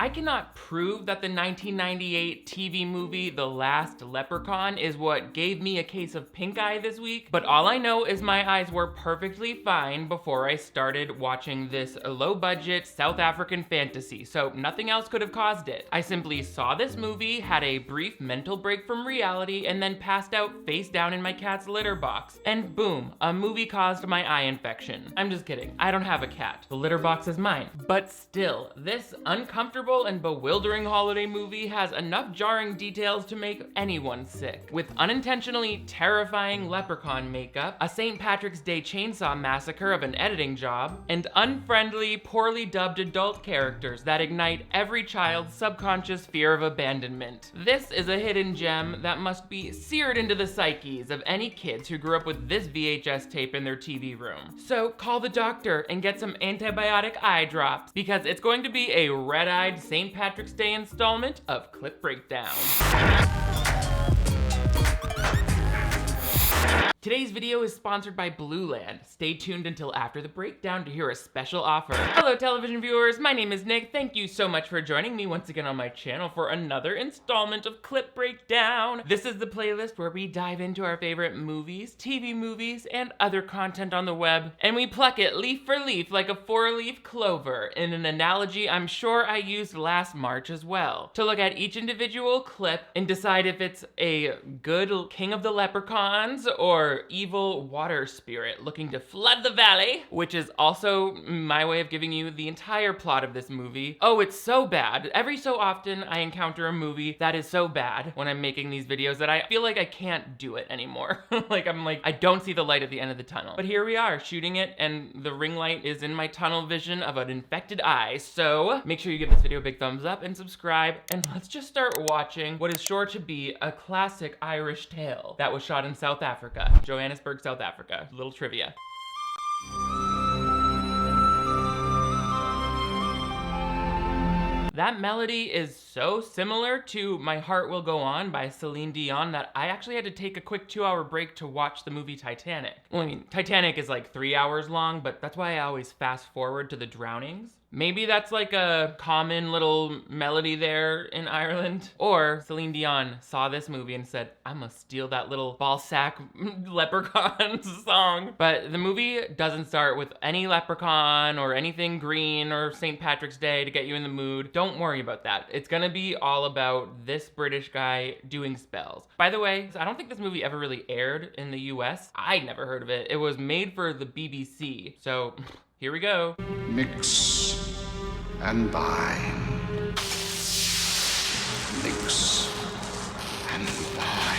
I cannot prove that the 1998 TV movie The Last Leprechaun is what gave me a case of pink eye this week, but all I know is my eyes were perfectly fine before I started watching this low-budget South African fantasy, so nothing else could have caused it. I simply saw this movie, had a brief mental break from reality, and then passed out face down in my cat's litter box. And boom, a movie caused my eye infection. I'm just kidding, I don't have a cat. The litter box is mine. But still, this uncomfortable and bewildering holiday movie has enough jarring details to make anyone sick. With unintentionally terrifying leprechaun makeup, a St. Patrick's Day chainsaw massacre of an editing job, and unfriendly, poorly dubbed adult characters that ignite every child's subconscious fear of abandonment. This is a hidden gem that must be seared into the psyches of any kids who grew up with this VHS tape in their TV room. So call the doctor and get some antibiotic eye drops, because it's going to be a red-eyed St. Patrick's Day installment of Clip Breakdown. Today's video is sponsored by Blueland. Stay tuned until after the breakdown to hear a special offer. Hello television viewers, my name is Nick. Thank you so much for joining me once again on my channel for another installment of Clip Breakdown. This is the playlist where we dive into our favorite movies, TV movies, and other content on the web, and we pluck it leaf for leaf like a four-leaf clover, in an analogy I'm sure I used last March as well, to look at each individual clip and decide if it's a good king of the leprechauns or evil water spirit looking to flood the valley, which is also my way of giving you the entire plot of this movie. Oh, it's so bad. Every so often I encounter a movie that is so bad when I'm making these videos that I feel like I can't do it anymore. I don't see the light at the end of the tunnel. But here we are shooting it, and the ring light is in my tunnel vision of an infected eye. So make sure you give this video a big thumbs up and subscribe, and let's just start watching what is sure to be a classic Irish tale that was shot in South Africa. Johannesburg, South Africa. Little trivia. That melody is so similar to My Heart Will Go On by Celine Dion that I actually had to take a quick 2-hour break to watch the movie Titanic. Well, I mean, Titanic is like 3 hours long, but that's why I always fast forward to the drownings. Maybe that's like a common little melody there in Ireland. Or Celine Dion saw this movie and said, I'm gonna steal that little ball sack leprechaun song. But the movie doesn't start with any leprechaun or anything green or St. Patrick's Day to get you in the mood. Don't worry about that. It's gonna be all about this British guy doing spells. By the way, I don't think this movie ever really aired in the US. I never heard of it. It was made for the BBC. So here we go. Mix and bind. Mix and bind.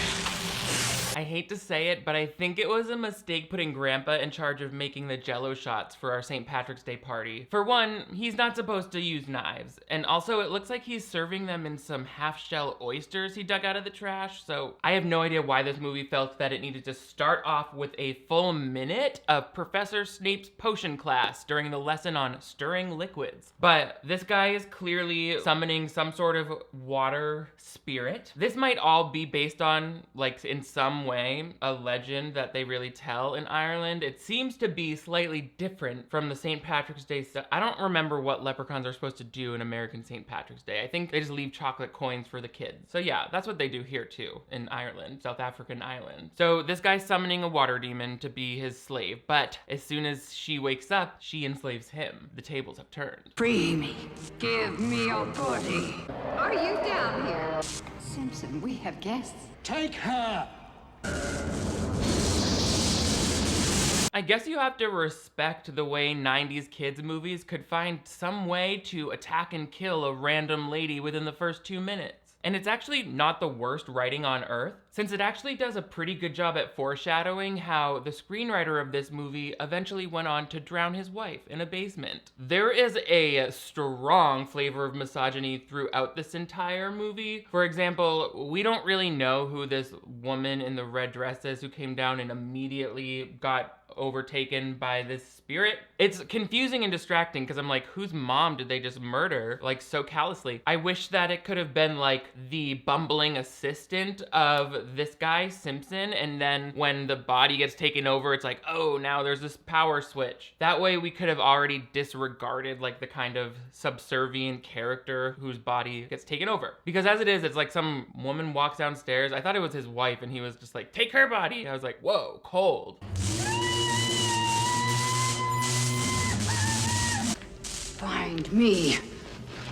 I hate to say it, but I think it was a mistake putting Grandpa in charge of making the Jell-O shots for our St. Patrick's Day party. For one, he's not supposed to use knives, and also it looks like he's serving them in some half-shell oysters he dug out of the trash, so I have no idea why this movie felt that it needed to start off with a full minute of Professor Snape's potion class during the lesson on stirring liquids. But this guy is clearly summoning some sort of water spirit. This might all be based on, like, in some way, a legend that they really tell in Ireland. It seems to be slightly different from the St. Patrick's Day stuff. I don't remember what leprechauns are supposed to do in American St. Patrick's Day. I think they just leave chocolate coins for the kids. So yeah, that's what they do here too, in Ireland, South African Ireland. So this guy's summoning a water demon to be his slave, but as soon as she wakes up, she enslaves him. The tables have turned. Free me. Give me your body. Are you down here? Simpson, we have guests. Take her! I guess you have to respect the way 90s kids movies could find some way to attack and kill a random lady within the first 2 minutes. And it's actually not the worst writing on earth, since it actually does a pretty good job at foreshadowing how the screenwriter of this movie eventually went on to drown his wife in a basement. There is a strong flavor of misogyny throughout this entire movie. For example, we don't really know who this woman in the red dress is who came down and immediately got overtaken by this spirit. It's confusing and distracting because I'm like, whose mom did they just murder? Like, so callously. I wish that it could have been like the bumbling assistant of this guy, Simpson, and then when the body gets taken over, it's like, oh, now there's this power switch. That way we could have already disregarded like the kind of subservient character whose body gets taken over. Because as it is, it's like some woman walks downstairs. I thought it was his wife and he was just like, take her body. I was like, whoa, cold. Find me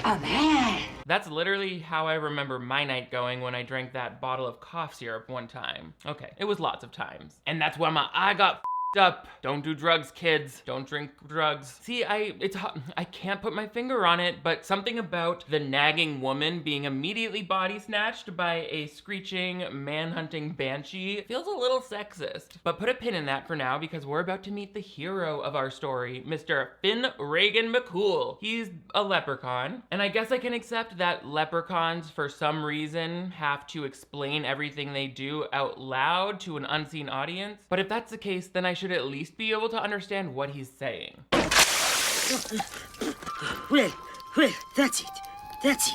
a man. That's literally how I remember my night going when I drank that bottle of cough syrup one time. Okay, it was lots of times. And that's why my eye got f***ed up. Don't do drugs, kids. Don't drink drugs. See, I can't put my finger on it, but something about the nagging woman being immediately body snatched by a screeching, man-hunting banshee feels a little sexist. But put a pin in that for now because we're about to meet the hero of our story, Mr. Finn Regan McCool. He's a leprechaun, and I guess I can accept that leprechauns, for some reason, have to explain everything they do out loud to an unseen audience. But if that's the case, then I should at least be able to understand what he's saying. Well, that's it. That's it.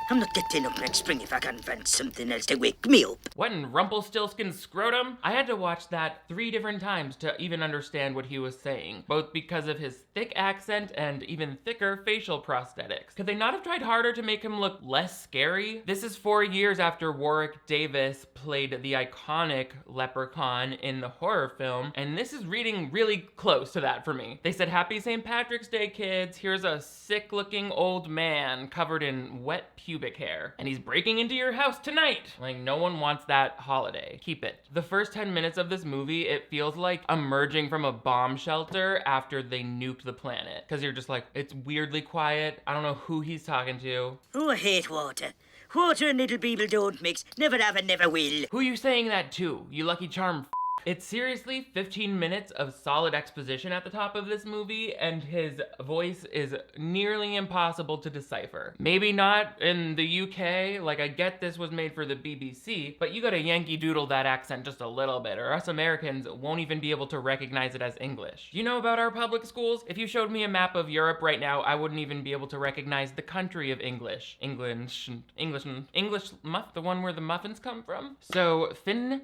I'm not getting up next spring if I can't find something else to wake me up. What in Rumpelstiltskin's scrotum? I had to watch that 3 different times to even understand what he was saying, both because of his thick accent and even thicker facial prosthetics. Could they not have tried harder to make him look less scary? This is 4 years after Warwick Davis played the iconic Leprechaun in the horror film, and this is reading really close to that for me. They said, "Happy St. Patrick's Day, kids. Here's a sick-looking old man covered in wet pubic hair, and he's breaking into your house tonight." Like, no one wants that holiday. Keep it. The first 10 minutes of this movie, it feels like emerging from a bomb shelter after they nuked the planet. Because you're just like, it's weirdly quiet. I don't know who he's talking to. Oh, I hate water. Water and little people don't mix. Never have and never will. Who you saying that to? You Lucky Charm. It's seriously 15 minutes of solid exposition at the top of this movie, and his voice is nearly impossible to decipher. Maybe not in the UK, like I get this was made for the BBC, but you gotta Yankee Doodle that accent just a little bit, or us Americans won't even be able to recognize it as English. You know about our public schools? If you showed me a map of Europe right now, I wouldn't even be able to recognize the country of English. English, the one where the muffins come from? So, Finn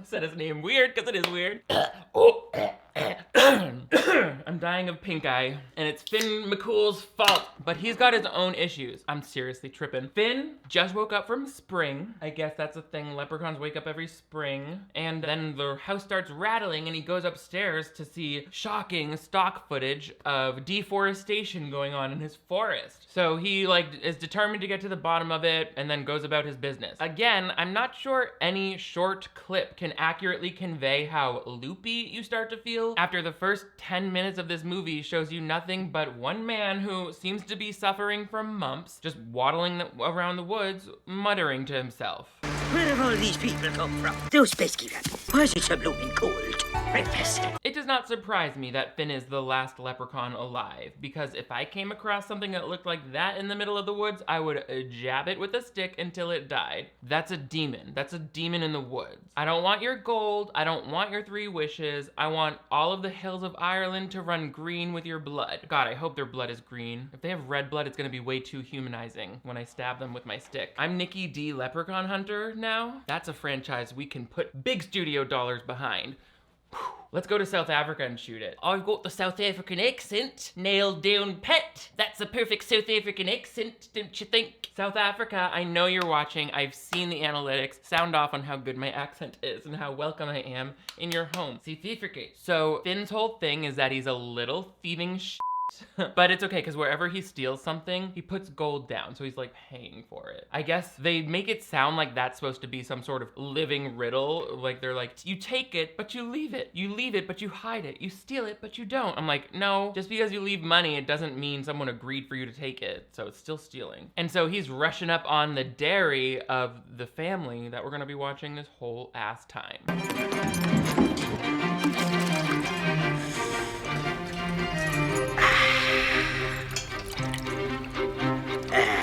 said his name weird because it is weird. I'm dying of pink eye, and it's Finn McCool's fault, but he's got his own issues. I'm seriously tripping. Finn just woke up from spring. I guess that's a thing. Leprechauns wake up every spring, and then the house starts rattling, and he goes upstairs to see shocking stock footage of deforestation going on in his forest. So he is determined to get to the bottom of it, and then goes about his business. Again, I'm not sure any short clip can accurately convey how loopy you start to feel after the first 10 minutes of this movie shows you nothing but one man who seems to be suffering from mumps, just waddling around the woods, muttering to himself. Where have all these people come from? Those pesky rabbits. Why is it so blooming cold? Breakfast. It does not surprise me that Finn is the last leprechaun alive, because if I came across something that looked like that in the middle of the woods, I would jab it with a stick until it died. That's a demon. That's a demon in the woods. I don't want your gold. I don't want your 3 wishes. I want all of the hills of Ireland to run green with your blood. God, I hope their blood is green. If they have red blood, it's gonna be way too humanizing when I stab them with my stick. I'm Nikki D. Leprechaun Hunter now. That's a franchise we can put big studio dollars behind. Let's go to South Africa and shoot it. I've got the South African accent nailed down pat. That's a perfect South African accent, don't you think? South Africa, I know you're watching. I've seen the analytics. Sound off on how good my accent is and how welcome I am in your home. South Africa. So Finn's whole thing is that he's a little thieving but it's okay, because wherever he steals something, he puts gold down, so he's like paying for it. I guess they make it sound like that's supposed to be some sort of living riddle. Like they're like, you take it, but you leave it. You leave it, but you hide it. You steal it, but you don't. I'm like, no, just because you leave money, it doesn't mean someone agreed for you to take it. So it's still stealing. And so he's rushing up on the dairy of the family that we're gonna be watching this whole ass time.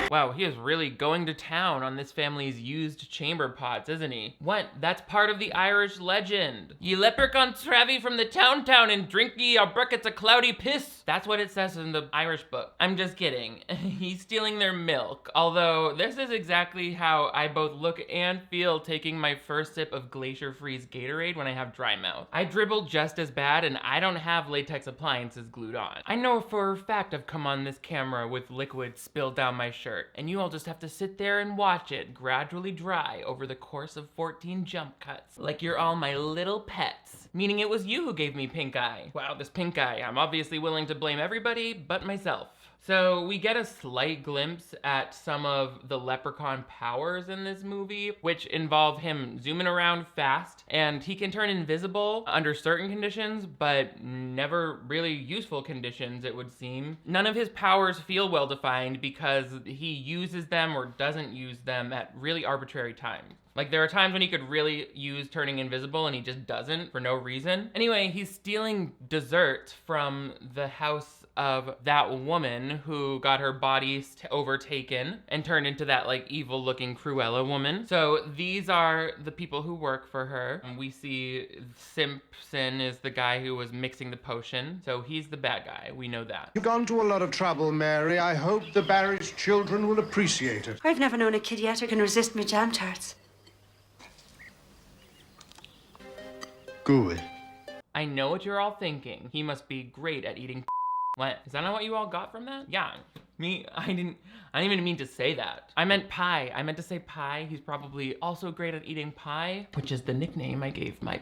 Wow, he is really going to town on this family's used chamber pots, isn't he? What? That's part of the Irish legend. Ye leprechauns travy from the town and drink ye our buckets of cloudy piss. That's what it says in the Irish book. I'm just kidding. He's stealing their milk. Although, this is exactly how I both look and feel taking my first sip of Glacier Freeze Gatorade when I have dry mouth. I dribble just as bad, and I don't have latex appliances glued on. I know for a fact I've come on this camera with liquid spilled down my shirt, and you all just have to sit there and watch it gradually dry over the course of 14 jump cuts, like you're all my little pets. Meaning it was you who gave me pink eye. Wow, this pink eye. I'm obviously willing to blame everybody but myself. So we get a slight glimpse at some of the Leprechaun powers in this movie, which involve him zooming around fast, and he can turn invisible under certain conditions, but never really useful conditions, it would seem. None of his powers feel well defined because he uses them or doesn't use them at really arbitrary times. Like, there are times when he could really use turning invisible and he just doesn't for no reason. Anyway, he's stealing dessert from the house of that woman who got her body overtaken and turned into that like evil looking Cruella woman. So these are the people who work for her. We see Simpson is the guy who was mixing the potion. So he's the bad guy. We know that. You've gone to a lot of trouble, Mary. I hope the Barry's children will appreciate it. I've never known a kid yet who can resist me jam tarts. Good. I know what you're all thinking. He must be great at eating. What? Is that not what you all got from that? Yeah. I didn't even mean to say that. I meant pie. I meant to say pie. He's probably also great at eating pie, which is the nickname I gave my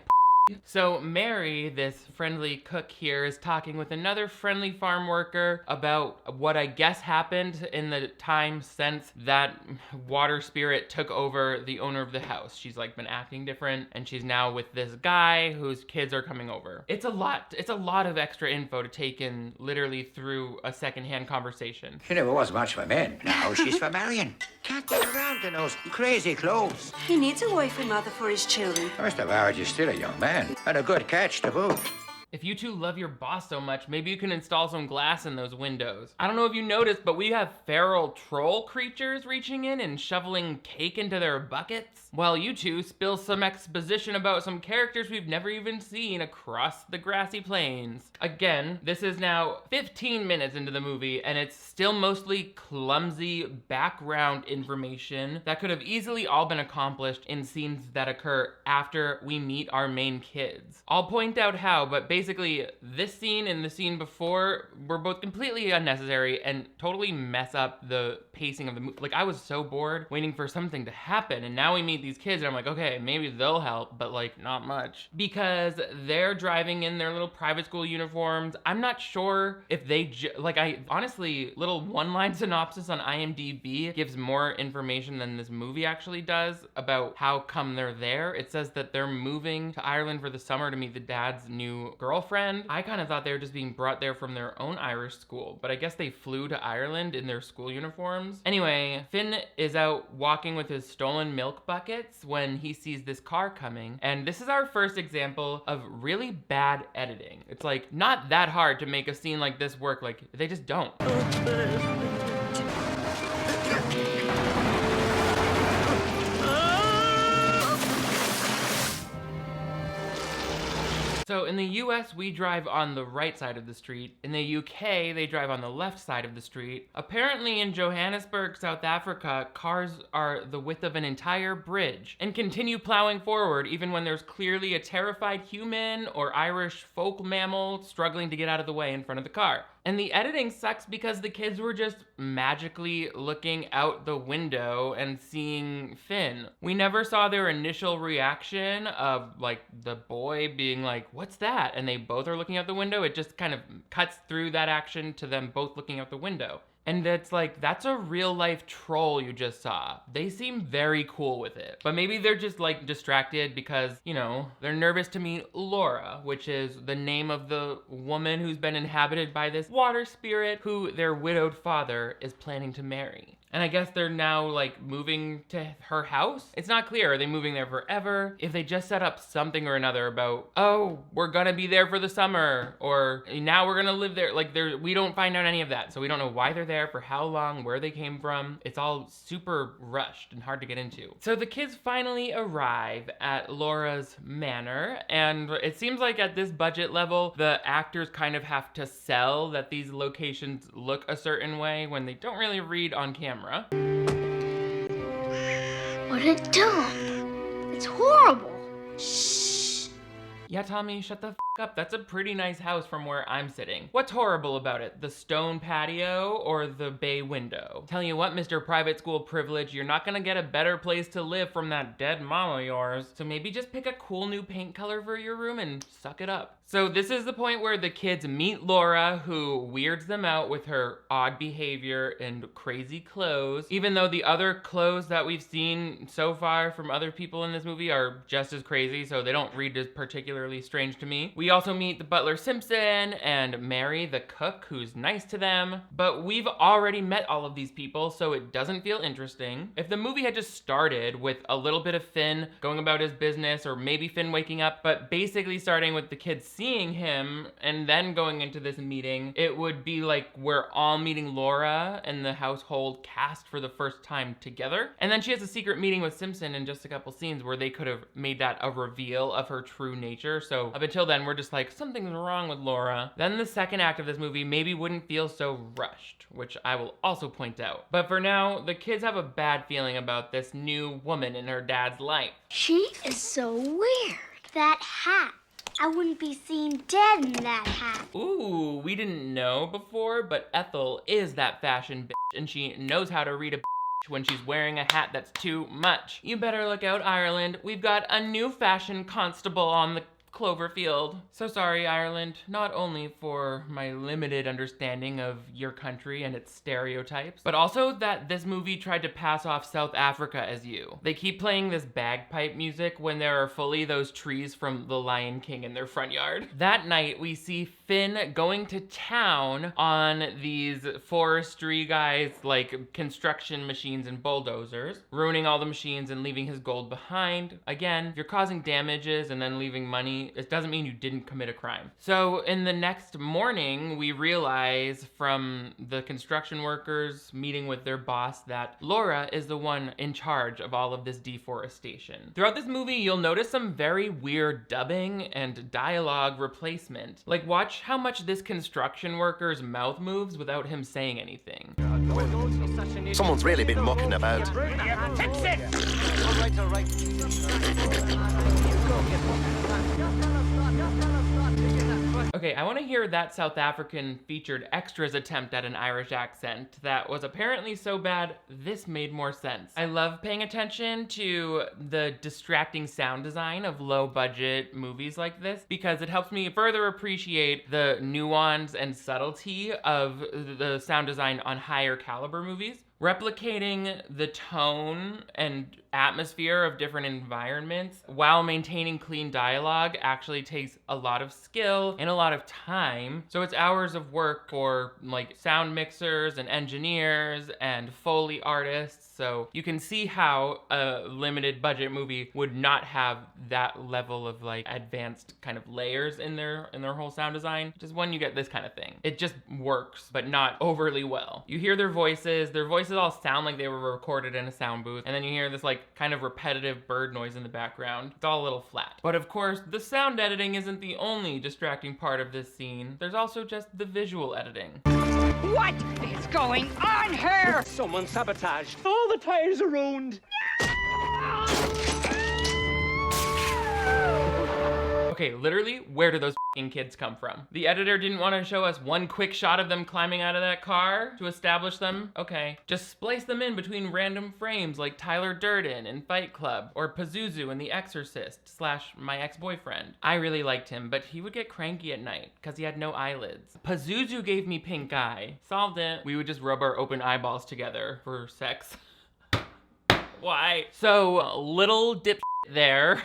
So Mary, this friendly cook here, is talking with another friendly farm worker about what I guess happened in the time since that water spirit took over the owner of the house. She's like been acting different, and she's now with this guy whose kids are coming over. It's a lot of extra info to take in literally through a secondhand conversation. She never was much of a man. Now she's for marrying. Can't get around in those crazy clothes. He needs a wife and mother for his children. First of all, you're still a young man. And a good catch to boot. If you two love your boss so much, maybe you can install some glass in those windows. I don't know if you noticed, but we have feral troll creatures reaching in and shoveling cake into their buckets, while you two spill some exposition about some characters we've never even seen across the grassy plains. Again, this is now 15 minutes into the movie, and it's still mostly clumsy background information that could have easily all been accomplished in scenes that occur after we meet our main kids. I'll point out how, but basically this scene and the scene before were both completely unnecessary and totally mess up the pacing of the movie. Like, I was so bored waiting for something to happen, and now we meet these kids and I'm like, okay, maybe they'll help, but like not much. Because they're driving in their little private school uniforms. I'm not sure if they, honestly, little one-line synopsis on IMDb gives more information than this movie actually does about how come they're there. It says that they're moving to Ireland for the summer to meet the dad's new girlfriend. I kind of thought they were just being brought there from their own Irish school, but I guess they flew to Ireland in their school uniforms. Anyway, Finn is out walking with his stolen milk buckets when he sees this car coming, and this is our first example of really bad editing. It's like not that hard to make a scene like this work, like they just don't. So in the US, we drive on the right side of the street. In the UK, they drive on the left side of the street. Apparently in Johannesburg, South Africa, cars are the width of an entire bridge and continue plowing forward even when there's clearly a terrified human or Irish folk mammal struggling to get out of the way in front of the car. And the editing sucks because the kids were just magically looking out the window and seeing Finn. We never saw their initial reaction of like the boy being like, what's that? And they both are looking out the window. It just kind of cuts through that action to them both looking out the window. And it's like, that's a real life troll you just saw. They seem very cool with it. But maybe they're just like distracted because, you know, they're nervous to meet Laura, which is the name of the woman who's been inhabited by this water spirit who their widowed father is planning to marry. And I guess they're now like moving to her house? It's not clear. Are they moving there forever? If they just set up something or another about, oh, we're gonna be there for the summer, or now we're gonna live there. Like we don't find out any of that. So we don't know why they're there, for how long, where they came from. It's all super rushed and hard to get into. So the kids finally arrive at Laura's manor, and it seems like at this budget level, the actors kind of have to sell that these locations look a certain way when they don't really read on camera. What a dump. It's horrible. Yeah, Tommy, shut the f up. That's a pretty nice house from where I'm sitting. What's horrible about it? The stone patio or the bay window? Tell you what, Mr. Private School Privilege, you're not gonna get a better place to live from that dead mama of yours. So maybe just pick a cool new paint color for your room and suck it up. So this is the point where the kids meet Laura, who weirds them out with her odd behavior and crazy clothes, even though the other clothes that we've seen so far from other people in this movie are just as crazy, so they don't read as particularly strange to me. We also meet the butler Simpson and Mary, the cook, who's nice to them, but we've already met all of these people, so it doesn't feel interesting. If the movie had just started with a little bit of Finn going about his business, or maybe Finn waking up, but basically starting with the kids seeing him and then going into this meeting, it would be like we're all meeting Laura and the household cast for the first time together. And then she has a secret meeting with Simpson in just a couple scenes where they could have made that a reveal of her true nature. So up until then, we're just like, something's wrong with Laura. Then the second act of this movie maybe wouldn't feel so rushed, which I will also point out. But for now, the kids have a bad feeling about this new woman in her dad's life. She is so weird. That hat. I wouldn't be seen dead in that hat. Ooh, we didn't know before, but Ethel is that fashion bitch, and she knows how to read a bitch when she's wearing a hat that's too much. You better look out, Ireland. We've got a new fashion constable on the Cloverfield. So sorry, Ireland, not only for my limited understanding of your country and its stereotypes, but also that this movie tried to pass off South Africa as you. They keep playing this bagpipe music when there are fully those trees from The Lion King in their front yard. That night, we see Finn going to town on these forestry guys, like construction machines and bulldozers, ruining all the machines and leaving his gold behind. Again, if you're causing damages and then leaving money, it doesn't mean you didn't commit a crime. So in the next morning, we realize from the construction workers meeting with their boss that Laura is the one in charge of all of this deforestation. Throughout this movie, you'll notice some very weird dubbing and dialogue replacement. Like, watch how much this construction worker's mouth moves without him saying anything. Someone's really been mucking about. Fix it! All right. Okay, I want to hear that South African featured extras attempt at an Irish accent that was apparently so bad, this made more sense. I love paying attention to the distracting sound design of low-budget movies like this because it helps me further appreciate the nuance and subtlety of the sound design on higher caliber movies. Replicating the tone and atmosphere of different environments while maintaining clean dialogue actually takes a lot of skill and a lot of time. So it's hours of work for like sound mixers and engineers and Foley artists. So you can see how a limited budget movie would not have that level of like advanced kind of layers in their whole sound design, which is when you get this kind of thing. It just works, but not overly well. You hear their voices all sound like they were recorded in a sound booth, and then you hear this like kind of repetitive bird noise in the background. It's all a little flat. But of course, the sound editing isn't the only distracting part of this scene. There's also just the visual editing. What is going on here? Someone sabotaged. All the tires are ruined. Okay, literally, where do those f***ing kids come from? The editor didn't want to show us one quick shot of them climbing out of that car to establish them? Okay. Just splice them in between random frames like Tyler Durden in Fight Club or Pazuzu in The Exorcist / My Ex-Boyfriend. I really liked him, but he would get cranky at night because he had no eyelids. Pazuzu gave me pink eye. Solved it. We would just rub our open eyeballs together for sex. Why? So, little dip there.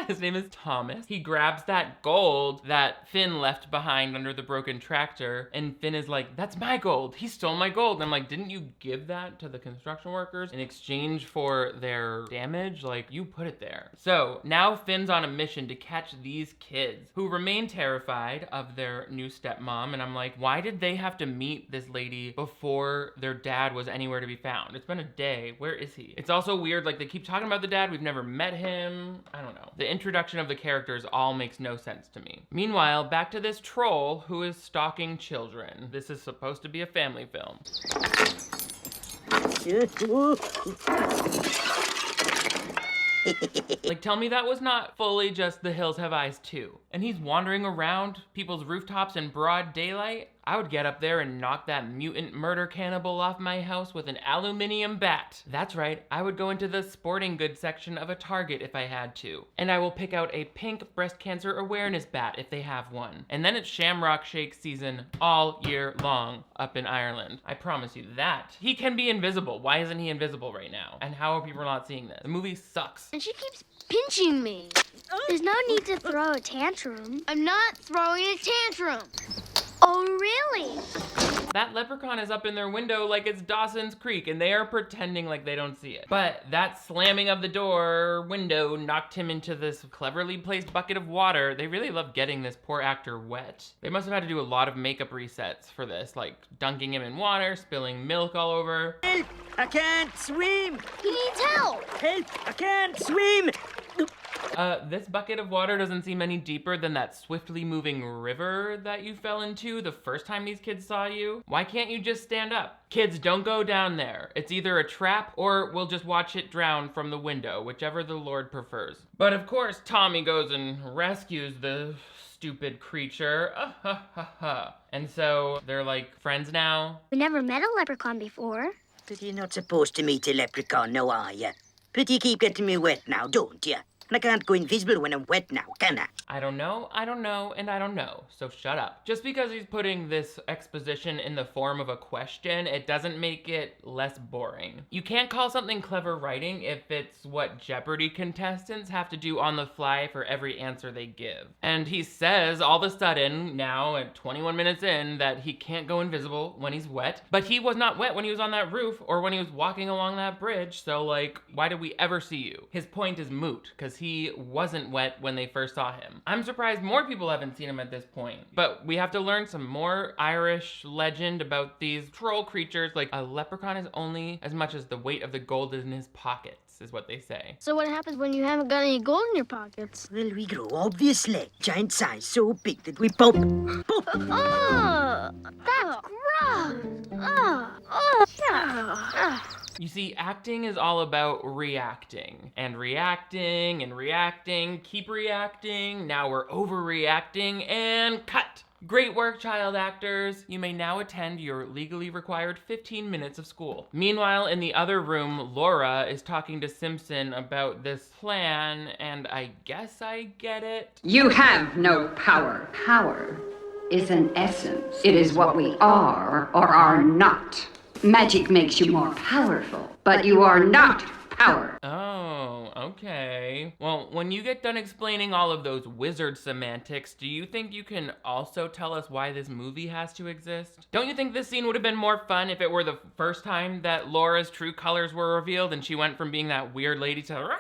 His name is Thomas. He grabs that gold that Finn left behind under the broken tractor, and Finn is like, that's my gold. He stole my gold. And I'm like, didn't you give that to the construction workers in exchange for their damage? Like, you put it there. So now Finn's on a mission to catch these kids who remain terrified of their new stepmom. And I'm like, why did they have to meet this lady before their dad was anywhere to be found? It's been a day. Where is he? It's also weird, like they keep talking about the dad. We've never met him. I don't know. The introduction of the characters all makes no sense to me. Meanwhile, back to this troll who is stalking children. This is supposed to be a family film. Like, tell me that was not fully just The Hills Have Eyes too. And he's wandering around people's rooftops in broad daylight? I would get up there and knock that mutant murder cannibal off my house with an aluminium bat. That's right, I would go into the sporting goods section of a Target if I had to. And I will pick out a pink breast cancer awareness bat if they have one. And then it's Shamrock Shake season all year long up in Ireland. I promise you that. He can be invisible. Why isn't he invisible right now? And how are people not seeing this? The movie sucks. And she keeps pinching me. There's no need to throw a tantrum. I'm not throwing a tantrum. Oh, really? That leprechaun is up in their window like it's Dawson's Creek, and they are pretending like they don't see it. But that slamming of the door window knocked him into this cleverly placed bucket of water. They really love getting this poor actor wet. They must have had to do a lot of makeup resets for this, like dunking him in water, spilling milk all over. Help! I can't swim! He needs help! Help! I can't swim! This bucket of water doesn't seem any deeper than that swiftly moving river that you fell into the first time these kids saw you. Why can't you just stand up? Kids, don't go down there. It's either a trap or we'll just watch it drown from the window, whichever the Lord prefers. But of course, Tommy goes and rescues the stupid creature. And so they're like friends now. We never met a leprechaun before. But you're not supposed to meet a leprechaun, now are you? But you keep getting me wet now, don't you? And I can't go invisible when I'm wet now, can I? I don't know, and I don't know, so shut up. Just because he's putting this exposition in the form of a question, it doesn't make it less boring. You can't call something clever writing if it's what Jeopardy contestants have to do on the fly for every answer they give. And he says all of a sudden, now at 21 minutes in, that he can't go invisible when he's wet, but he was not wet when he was on that roof or when he was walking along that bridge, so like, why did we ever see you? His point is moot, because he wasn't wet when they first saw him. I'm surprised more people haven't seen him at this point. But we have to learn some more Irish legend about these troll creatures. Like, a leprechaun is only as much as the weight of the gold in his pockets, is what they say. So what happens when you haven't got any gold in your pockets? Well, we grow, obviously. Giant size, so big that we pop. Pop! Oh, that's gross. You see, acting is all about reacting. And reacting and reacting, keep reacting, now we're overreacting, and cut! Great work, child actors. You may now attend your legally required 15 minutes of school. Meanwhile, in the other room, Laura is talking to Simpson about this plan, and I guess I get it. You have no power. Power is an essence. It is what we are or are not. Magic makes you more powerful, but you are not power. Oh, okay. Well, when you get done explaining all of those wizard semantics, do you think you can also tell us why this movie has to exist? Don't you think this scene would have been more fun if it were the first time that Laura's true colors were revealed and she went from being that weird lady to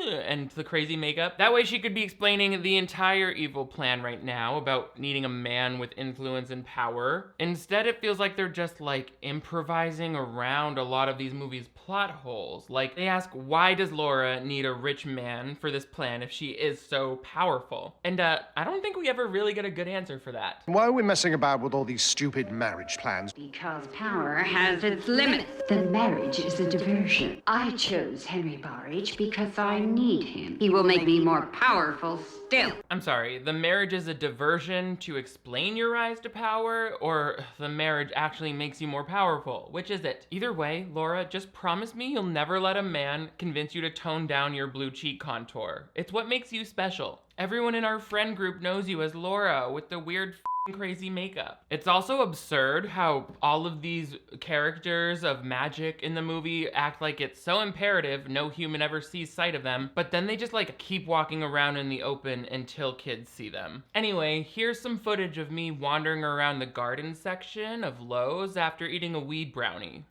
and the crazy makeup? That way she could be explaining the entire evil plan right now about needing a man with influence and power. Instead, it feels like they're just like improvising around a lot of these movies' plot holes. Like, they ask, why does Laura need a rich man for this plan if she is so powerful? And I don't think we ever really get a good answer for that. Why are we messing about with all these stupid marriage plans? Because power has its limits. The marriage is a diversion. I chose Henry Barrage because I need him. He will make me more powerful still. I'm sorry, the marriage is a diversion to explain your rise to power, or the marriage actually makes you more powerful? Which is it? Either way, Laura, just promise me you'll never let a man convince you to tone down your blue cheek contour. It's what makes you special. Everyone in our friend group knows you as Laura with the weird crazy makeup. It's also absurd how all of these characters of magic in the movie act like it's so imperative no human ever sees sight of them, but then they just like keep walking around in the open until kids see them. Anyway, here's some footage of me wandering around the garden section of Lowe's after eating a weed brownie.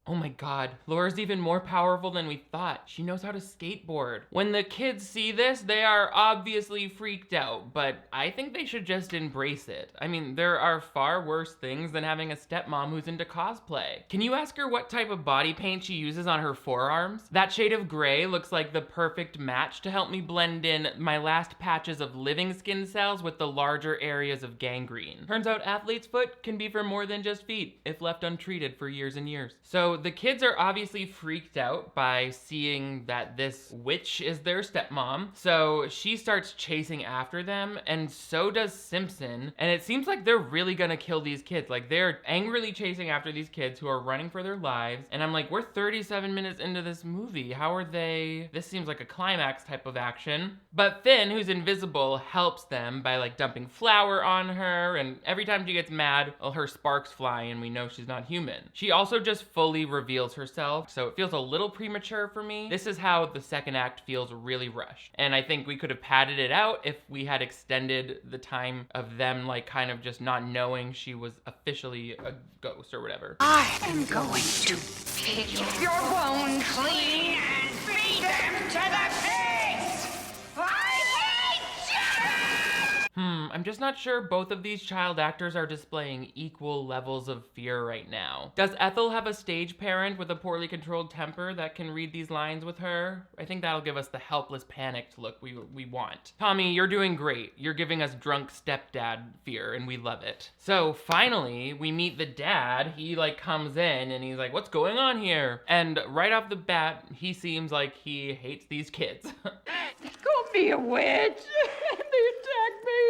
Oh my god, Laura's even more powerful than we thought. She knows how to skateboard. When the kids see this, they are obviously freaked out, but I think they should just embrace it. I mean, there are far worse things than having a stepmom who's into cosplay. Can you ask her what type of body paint she uses on her forearms? That shade of gray looks like the perfect match to help me blend in my last patches of living skin cells with the larger areas of gangrene. Turns out athlete's foot can be for more than just feet if left untreated for years and years. So the kids are obviously freaked out by seeing that this witch is their stepmom, so she starts chasing after them, and so does Simpson, and it seems like they're really gonna kill these kids. Like, they're angrily chasing after these kids who are running for their lives, and I'm like, we're 37 minutes into this movie. How are they? This seems like a climax type of action. But Finn, who's invisible, helps them by like dumping flour on her, and every time she gets mad, well, her sparks fly and we know she's not human. She also just fully reveals herself, so it feels a little premature for me. This is how the second act feels really rushed. And I think we could have padded it out if we had extended the time of them like kind of just not knowing she was officially a ghost or whatever. I am going to pick your bones clean and feed them to the pigs! I hate you! I'm just not sure both of these child actors are displaying equal levels of fear right now. Does Ethel have a stage parent with a poorly controlled temper that can read these lines with her? I think that'll give us the helpless, panicked look we want. Tommy, you're doing great. You're giving us drunk stepdad fear, and we love it. So finally, we meet the dad. He like comes in and he's like, what's going on here? And right off the bat, he seems like he hates these kids. Go be a witch! They attacked me!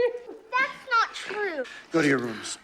That's not true. Go to your rooms.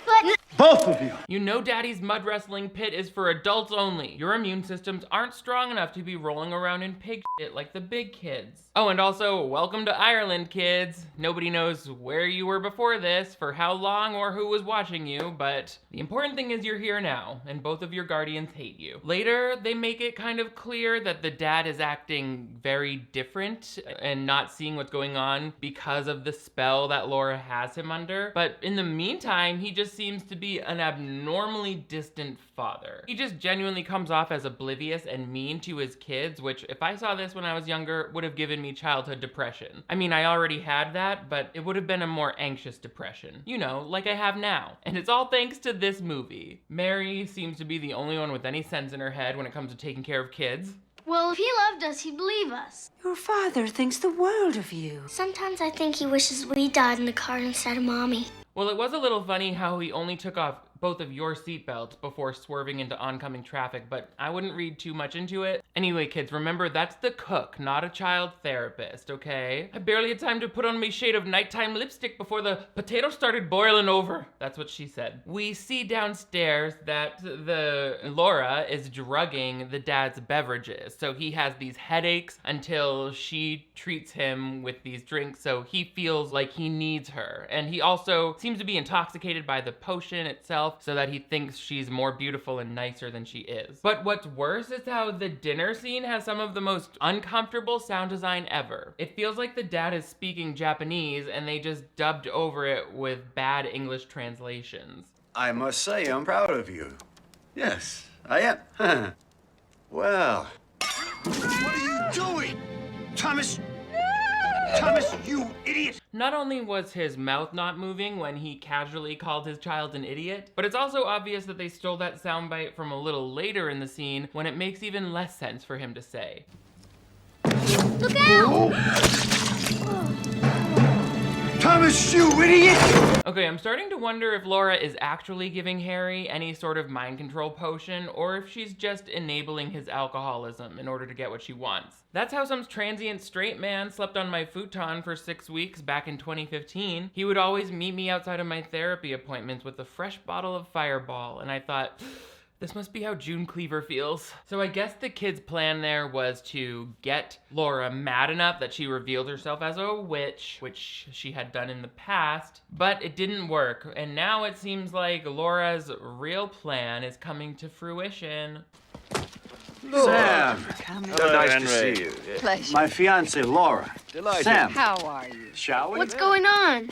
But Both of you. You know Daddy's mud wrestling pit is for adults only. Your immune systems aren't strong enough to be rolling around in pig shit like the big kids. Oh, and also, welcome to Ireland, kids. Nobody knows where you were before this, for how long, or who was watching you, but the important thing is you're here now, and both of your guardians hate you. Later, they make it kind of clear that the dad is acting very different and not seeing what's going on because of the spell that Laura has him under. But in the meantime, he just seems to be an abnormally distant father. He just genuinely comes off as oblivious and mean to his kids, which if I saw this when I was younger, would have given me childhood depression. I mean, I already had that, but it would have been a more anxious depression. You know, like I have now. And it's all thanks to this movie. Mary seems to be the only one with any sense in her head when it comes to taking care of kids. well, if he loved us, he'd believe us. Your father thinks the world of you. Sometimes I think he wishes we died in the car instead of Mommy. Well, it was a little funny how he only took off both of your seatbelts before swerving into oncoming traffic, but I wouldn't read too much into it. Anyway, kids, remember that's the cook, not a child therapist, okay? I barely had time to put on my shade of nighttime lipstick before the potato started boiling over. That's what she said. We see downstairs that Laura is drugging the dad's beverages, so he has these headaches until she treats him with these drinks, so he feels like he needs her. And he also seems to be intoxicated by the potion itself, so that he thinks she's more beautiful and nicer than she is. But what's worse is how the dinner scene has some of the most uncomfortable sound design ever. It feels like the dad is speaking Japanese and they just dubbed over it with bad English translations. I must say I'm proud of you. Yes, I am. Well. What are you doing? Thomas! Thomas, you idiot! Not only was his mouth not moving when he casually called his child an idiot, but it's also obvious that they stole that soundbite from a little later in the scene when it makes even less sense for him to say. Look out! Thomas, you idiot! Okay, I'm starting to wonder if Laura is actually giving Harry any sort of mind control potion, or if she's just enabling his alcoholism in order to get what she wants. That's how some transient straight man slept on my futon for 6 weeks back in 2015. He would always meet me outside of my therapy appointments with a fresh bottle of Fireball, and I thought, This must be how June Cleaver feels. So I guess the kid's plan there was to get Laura mad enough that she revealed herself as a witch, which she had done in the past, but it didn't work. And now it seems like Laura's real plan is coming to fruition. Sam, So nice to see you. Pleasure. my fiancée Laura. Delighted. Sam, How are you? shall we? What's going on?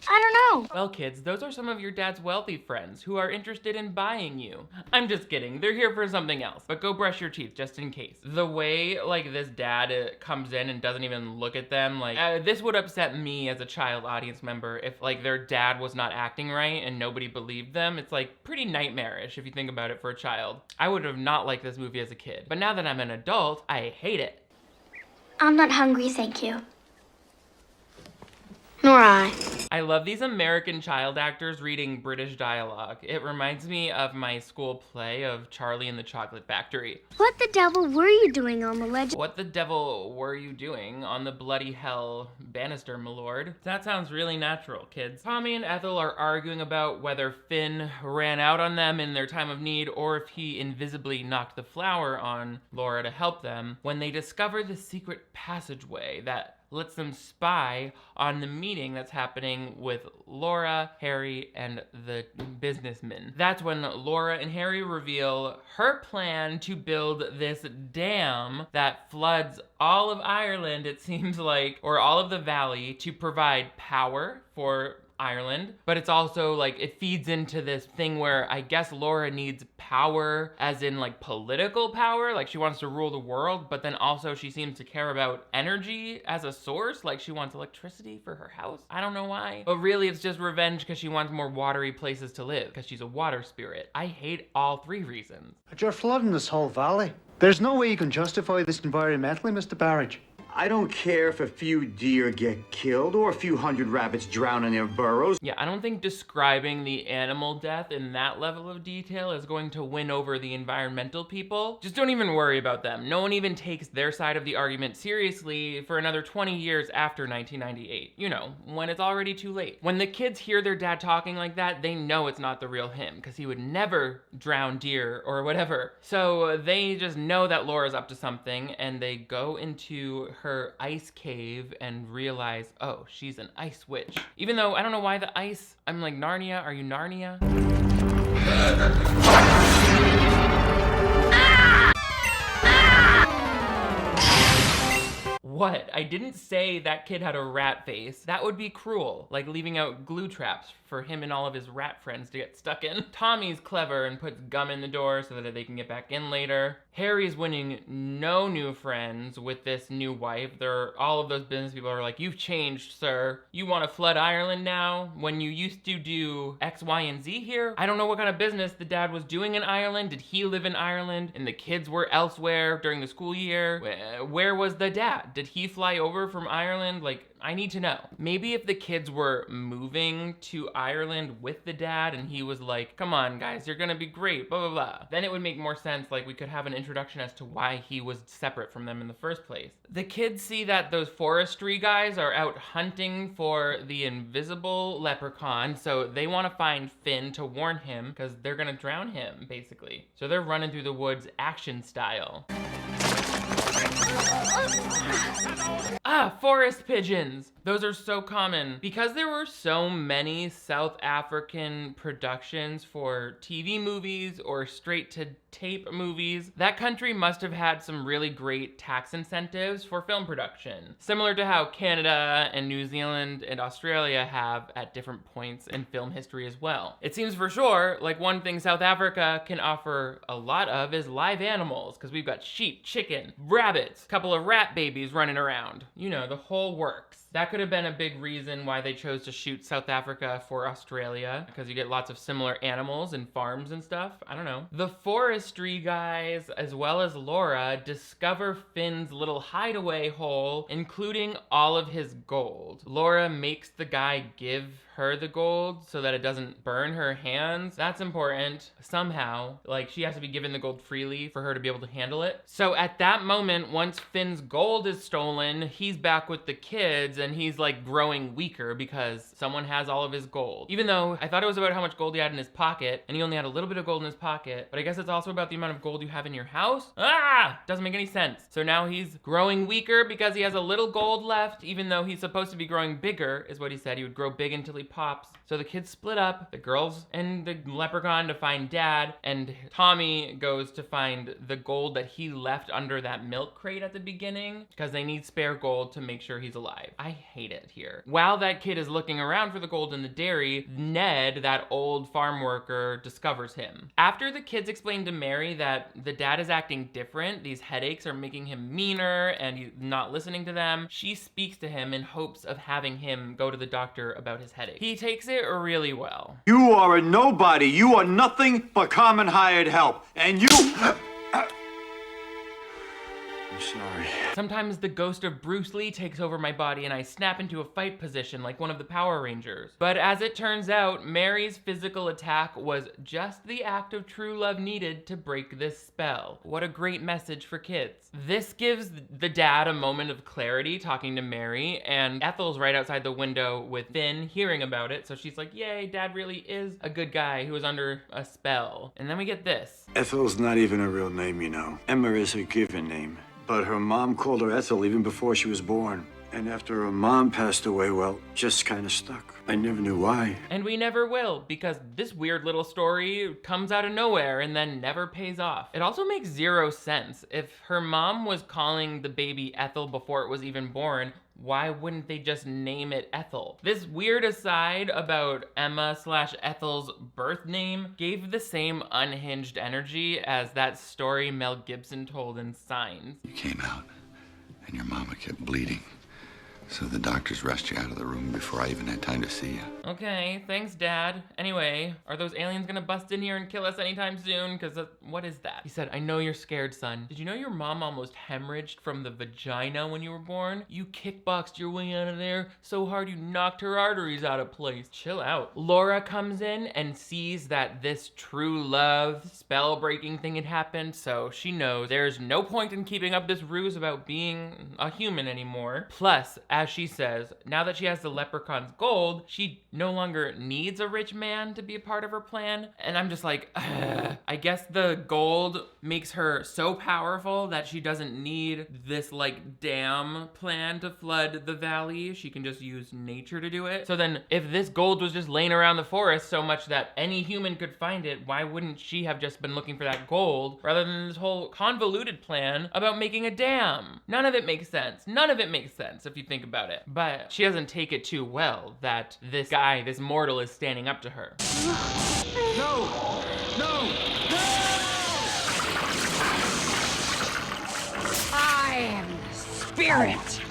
I don't know. Well, kids, those are some of your dad's wealthy friends who are interested in buying you. I'm just kidding. They're here for something else, but go brush your teeth just in case. The way, like, this dad comes in and doesn't even look at them, like, this would upset me as a child audience member if, like, their dad was not acting right and nobody believed them. It's, like, pretty nightmarish if you think about it for a child. I would have not liked this movie as a kid, but now that I'm an adult, I hate it. I'm not hungry, thank you. Nor I. I love these American child actors reading British dialogue. It reminds me of my school play of Charlie and the Chocolate Factory. What the devil were you doing on the ledge? What the devil were you doing on the bloody hell banister, my lord? That sounds really natural, kids. Tommy and Ethel are arguing about whether Finn ran out on them in their time of need or if he invisibly knocked the flower on Laura to help them when they discover the secret passageway that lets them spy on the meeting that's happening with Laura, Harry, and the businessmen. That's when Laura and Harry reveal her plan to build this dam that floods all of Ireland, it seems like, or all of the valley, to provide power for Ireland, but it's also like it feeds into this thing where I guess Laura needs power as in like political power, like she wants to rule the world, but then also she seems to care about energy as a source, like she wants electricity for her house. I don't know why, but really it's just revenge because she wants more watery places to live because she's a water spirit. I hate all three reasons. But you're flooding this whole valley. There's no way you can justify this environmentally, Mr. Barrage. I don't care if a few deer get killed or a few hundred rabbits drown in their burrows. Yeah, I don't think describing the animal death in that level of detail is going to win over the environmental people. Just don't even worry about them. No one even takes their side of the argument seriously for another 20 years after 1998. You know, when it's already too late. When the kids hear their dad talking like that, they know it's not the real him, because he would never drown deer or whatever. So they just know that Laura's up to something, and they go into her ice cave and realize, oh, she's an ice witch. Even though I don't know why the ice, I'm like, Narnia, are you Narnia? What? I didn't say that kid had a rat face. That would be cruel, like leaving out glue traps for him and all of his rat friends to get stuck in. Tommy's clever and puts gum in the door so that they can get back in later. Harry's winning no new friends with this new wife. All of those business people are like, you've changed, sir. You want to flood Ireland now when you used to do X, Y, and Z here? I don't know what kind of business the dad was doing in Ireland. Did he live in Ireland and the kids were elsewhere during the school year? Where was the dad? Did he fly over from Ireland? Like, I need to know. Maybe if the kids were moving to Ireland with the dad and he was like, come on guys, you're gonna be great, blah, blah, blah. Then it would make more sense, like we could have an introduction as to why he was separate from them in the first place. The kids see that those forestry guys are out hunting for the invisible leprechaun, so they wanna find Finn to warn him because they're gonna drown him, basically. So they're running through the woods action style. Ah, forest pigeons. Those are so common. Because there were so many South African productions for TV movies or straight to tape movies, that country must have had some really great tax incentives for film production. Similar to how Canada and New Zealand and Australia have at different points in film history as well. It seems for sure like one thing South Africa can offer a lot of is live animals, because we've got sheep, chicken, rabbits, a couple of rat babies running around. You know, the whole works. That could have been a big reason why they chose to shoot South Africa for Australia, because you get lots of similar animals and farms and stuff. I don't know. The forestry guys, as well as Laura, discover Finn's little hideaway hole, including all of his gold. Laura makes the guy give her the gold so that it doesn't burn her hands. That's important somehow. Like, she has to be given the gold freely for her to be able to handle it. So at that moment, once Finn's gold is stolen, he's back with the kids and he's like growing weaker because someone has all of his gold. Even though I thought it was about how much gold he had in his pocket, and he only had a little bit of gold in his pocket, but I guess it's also about the amount of gold you have in your house? Doesn't make any sense. So now he's growing weaker because he has a little gold left, even though he's supposed to be growing bigger, is what he said. He would grow big until he pops. So the kids split up, the girls and the leprechaun to find dad, and Tommy goes to find the gold that he left under that milk crate at the beginning because they need spare gold to make sure he's alive. I hate it here. While that kid is looking around for the gold in the dairy, Ned, that old farm worker, discovers him. After the kids explain to Mary that the dad is acting different, these headaches are making him meaner and he's not listening to them, she speaks to him in hopes of having him go to the doctor about his headache. He takes it really well. You are a nobody. You are nothing but common hired help. And you... I'm sorry. Sometimes the ghost of Bruce Lee takes over my body and I snap into a fight position like one of the Power Rangers. But as it turns out, Mary's physical attack was just the act of true love needed to break this spell. What a great message for kids. This gives the dad a moment of clarity talking to Mary, and Ethel's right outside the window with Finn hearing about it, so she's like, yay, dad really is a good guy who was under a spell. And then we get this. Ethel's not even a real name, you know. Emma is her given name. But her mom called her Ethel even before she was born. And after her mom passed away, well, just kind of stuck. I never knew why. And we never will, because this weird little story comes out of nowhere and then never pays off. It also makes zero sense. If her mom was calling the baby Ethel before it was even born, why wouldn't they just name it Ethel? This weird aside about Emma/Ethel's birth name gave the same unhinged energy as that story Mel Gibson told in Signs. You came out, and your mama kept bleeding. So the doctors rushed you out of the room before I even had time to see you. Okay, thanks, Dad. Anyway, are those aliens gonna bust in here and kill us anytime soon? Cause what is that? He said, I know you're scared, son. Did you know your mom almost hemorrhaged from the vagina when you were born? You kickboxed your way out of there so hard you knocked her arteries out of place. Chill out. Laura comes in and sees that this true love spell-breaking thing had happened, so she knows there's no point in keeping up this ruse about being a human anymore. Plus, as she says, now that she has the leprechaun's gold, she no longer needs a rich man to be a part of her plan. And I'm just like, ugh. I guess the gold makes her so powerful that she doesn't need this like dam plan to flood the valley. She can just use nature to do it. So then if this gold was just laying around the forest so much that any human could find it, why wouldn't she have just been looking for that gold rather than this whole convoluted plan about making a dam? None of it makes sense. None of it makes sense if you think about it. But she doesn't take it too well that this guy, this mortal, is standing up to her. No! No! I am the spirit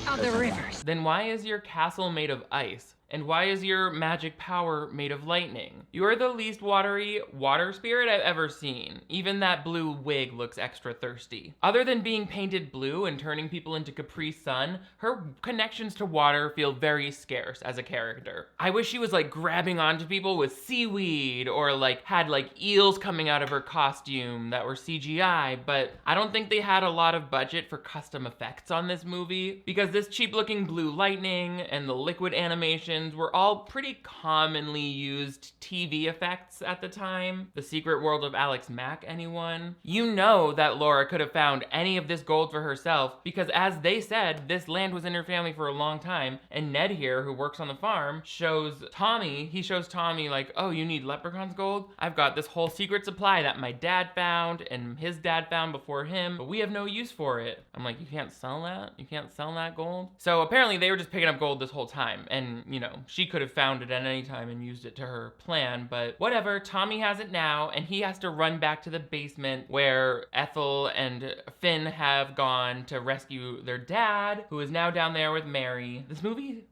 of the rivers. Then why is your castle made of ice? And why is your magic power made of lightning? You are the least watery water spirit I've ever seen. Even that blue wig looks extra thirsty. Other than being painted blue and turning people into Capri Sun, her connections to water feel very scarce as a character. I wish she was like grabbing onto people with seaweed or like had like eels coming out of her costume that were CGI, but I don't think they had a lot of budget for custom effects on this movie because this cheap looking blue lightning and the liquid animations were all pretty commonly used TV effects at the time. The Secret World of Alex Mack, anyone? You know that Laura could have found any of this gold for herself because as they said, this land was in her family for a long time, and Ned here, who works on the farm, shows Tommy like, oh, you need Leprechaun's gold? I've got this whole secret supply that my dad found and his dad found before him, but we have no use for it. I'm like, you can't sell that? You can't sell that gold? So apparently they were just picking up gold this whole time, and you know, she could have found it at any time and used it to her plan, but whatever, Tommy has it now, and he has to run back to the basement where Ethel and Finn have gone to rescue their dad, who is now down there with Mary. This movie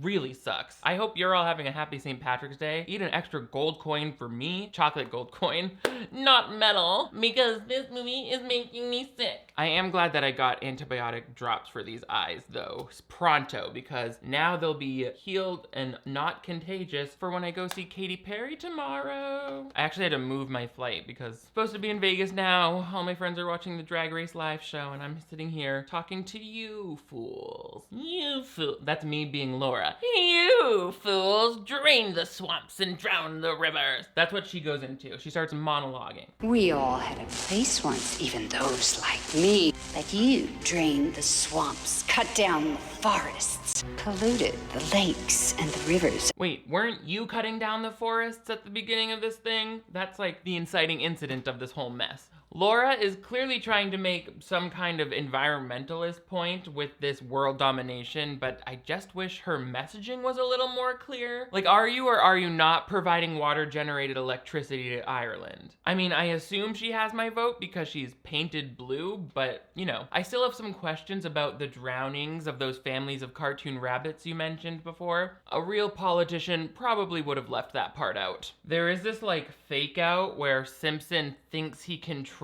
really sucks. I hope you're all having a happy St. Patrick's Day. Eat an extra gold coin for me, chocolate gold coin, not metal, because this movie is making me sick. I am glad that I got antibiotic drops for these eyes though, pronto, because now they'll be healed and not contagious for when I go see Katy Perry tomorrow. I actually had to move my flight because I'm supposed to be in Vegas now. All my friends are watching the Drag Race live show and I'm sitting here talking to you fools. You fools. That's me being Laura. You fools, drain the swamps and drown the rivers. That's what she goes into. She starts monologuing. We all had a place once, even those like me. But you drained the swamps, cut down the forests, polluted the lakes and the rivers. Wait, weren't you cutting down the forests at the beginning of this thing? That's like the inciting incident of this whole mess. Laura is clearly trying to make some kind of environmentalist point with this world domination, but I just wish her messaging was a little more clear. Like, are you or are you not providing water-generated electricity to Ireland? I mean, I assume she has my vote because she's painted blue, but, you know, I still have some questions about the drownings of those families of cartoon rabbits you mentioned before. A real politician probably would have left that part out. There is this, like, fake out where Simpson thinks he controls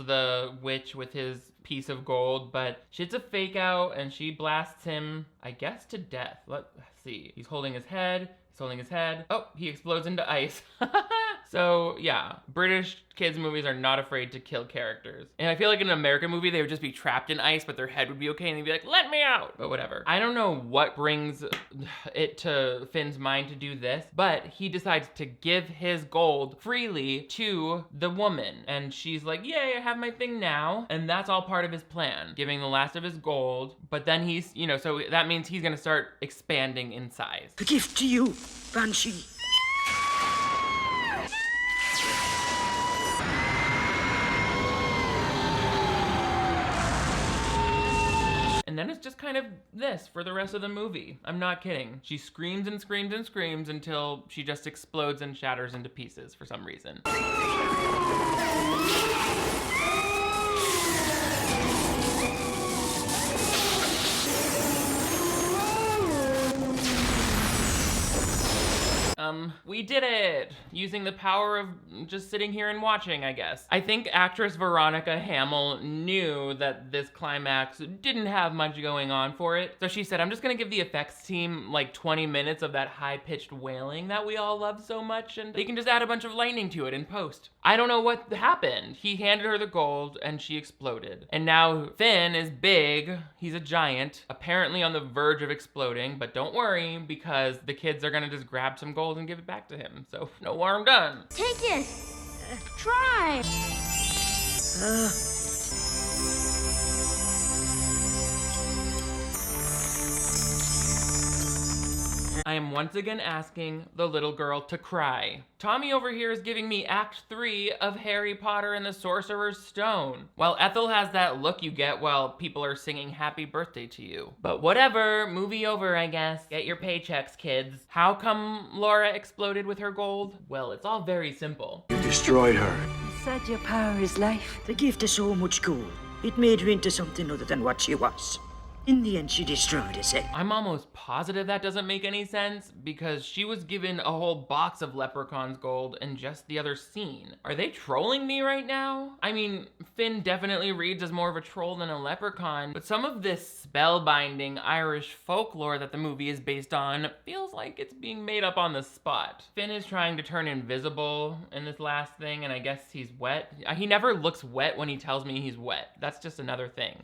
the witch with his piece of gold, but shit's a fake out and she blasts him, I guess, to death. Let's see. He's holding his head. He's holding his head. Oh, he explodes into ice. So yeah, British kids movies are not afraid to kill characters. And I feel like in an American movie, they would just be trapped in ice, but their head would be okay and they'd be like, let me out, but whatever. I don't know what brings it to Finn's mind to do this, but he decides to give his gold freely to the woman. And she's like, yay, I have my thing now. And that's all part of his plan, giving the last of his gold. But then he's, you know, so that means he's gonna start expanding in size. A gift to you, Banshee. And then it's just kind of this for the rest of the movie. I'm not kidding. She screams and screams and screams until she just explodes and shatters into pieces for some reason. We did it! Using the power of just sitting here and watching, I guess. I think actress Veronica Hamill knew that this climax didn't have much going on for it. So she said, I'm just gonna give the effects team like 20 minutes of that high-pitched wailing that we all love so much, and they can just add a bunch of lightning to it in post. I don't know what happened. He handed her the gold and she exploded. And now Finn is big, he's a giant, apparently on the verge of exploding, but don't worry because the kids are gonna just grab some gold and give it back to him. So no harm done. Take it. Try. I am once again asking the little girl to cry. Tommy over here is giving me Act 3 of Harry Potter and the Sorcerer's Stone, while Ethel has that look you get while people are singing happy birthday to you. But whatever, movie over, I guess. Get your paychecks, kids. How come Laura exploded with her gold? Well, it's all very simple. You destroyed her. You said your power is life. They gave her so much gold, it made her into something other than what she was. In the end, she destroyed herself. I'm almost positive that doesn't make any sense because she was given a whole box of Leprechaun's gold in just the other scene. Are they trolling me right now? I mean, Finn definitely reads as more of a troll than a leprechaun, but some of this spellbinding Irish folklore that the movie is based on feels like it's being made up on the spot. Finn is trying to turn invisible in this last thing, and I guess he's wet. He never looks wet when he tells me he's wet. That's just another thing.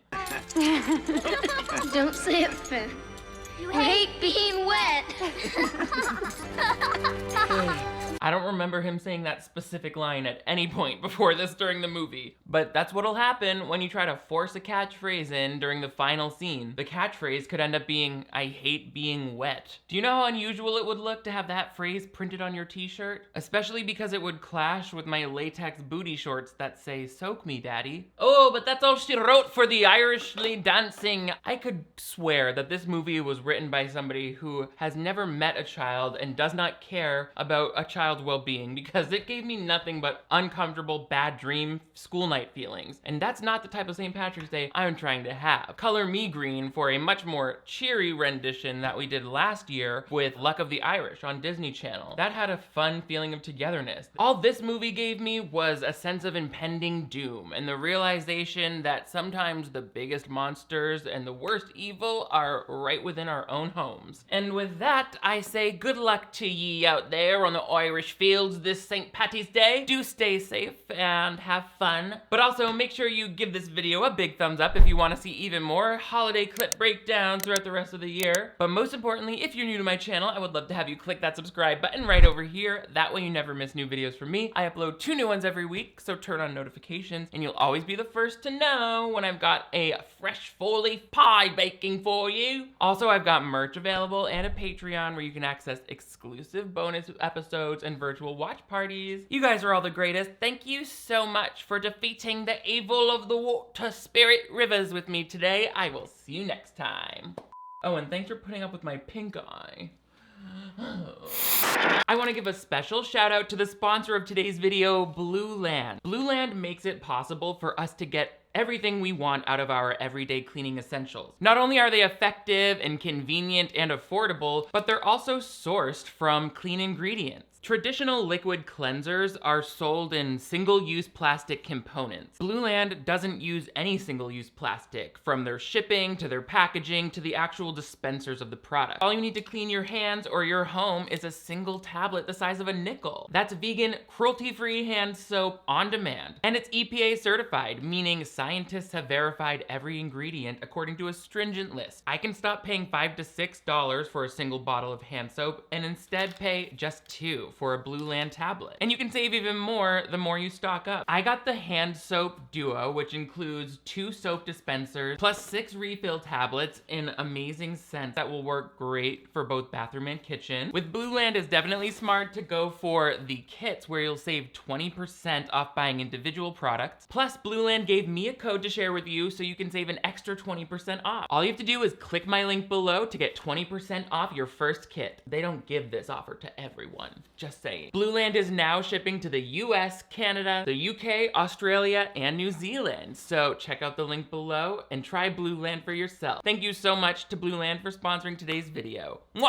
Don't say it, Finn. You hate being wet. I don't remember him saying that specific line at any point before this during the movie, but that's what'll happen when you try to force a catchphrase in during the final scene. The catchphrase could end up being, I hate being wet. Do you know how unusual it would look to have that phrase printed on your t-shirt? Especially because it would clash with my latex booty shorts that say, soak me, daddy. Oh, but that's all she wrote for the Irishly dancing. I could swear that this movie was written by somebody who has never met a child and does not care about a child child's well-being because it gave me nothing but uncomfortable, bad dream, school night feelings. And that's not the type of St. Patrick's Day I'm trying to have. Color me green for a much more cheery rendition that we did last year with Luck of the Irish on Disney Channel. That had a fun feeling of togetherness. All this movie gave me was a sense of impending doom and the realization that sometimes the biggest monsters and the worst evil are right within our own homes. And with that, I say good luck to ye out there on the Irish fields this St. Patty's Day. Do stay safe and have fun. But also make sure you give this video a big thumbs up if you want to see even more holiday clip breakdowns throughout the rest of the year. But most importantly, if you're new to my channel, I would love to have you click that subscribe button right over here. That way you never miss new videos from me. I upload 2 new ones every week, so turn on notifications and you'll always be the first to know when I've got a fresh 4-leaf pie baking for you. Also, I've got merch available and a Patreon where you can access exclusive bonus episodes and virtual watch parties. You guys are all the greatest. Thank you so much for defeating the evil of the water spirit rivers with me today. I will see you next time. Oh, and thanks for putting up with my pink eye. I want to give a special shout out to the sponsor of today's video, Blueland. Blueland makes it possible for us to get everything we want out of our everyday cleaning essentials. Not only are they effective and convenient and affordable, but they're also sourced from clean ingredients. Traditional liquid cleansers are sold in single-use plastic components. Blueland doesn't use any single-use plastic, from their shipping to their packaging to the actual dispensers of the product. All you need to clean your hands or your home is a single tablet the size of a nickel. That's vegan, cruelty-free hand soap on demand. And it's EPA certified, meaning scientists have verified every ingredient according to a stringent list. I can stop paying $5 to $6 for a single bottle of hand soap and instead pay just $2 for a Blueland tablet. And you can save even more the more you stock up. I got the hand soap duo, which includes 2 soap dispensers plus 6 refill tablets in amazing scents that will work great for both bathroom and kitchen. With Blueland, it's definitely smart to go for the kits where you'll save 20% off buying individual products. Plus, Blueland gave me a code to share with you so you can save an extra 20% off. All you have to do is click my link below to get 20% off your first kit. They don't give this offer to everyone. Just saying. Blueland is now shipping to the US, Canada, the UK, Australia, and New Zealand. So check out the link below and try Blueland for yourself. Thank you so much to Blueland for sponsoring today's video. Mwah!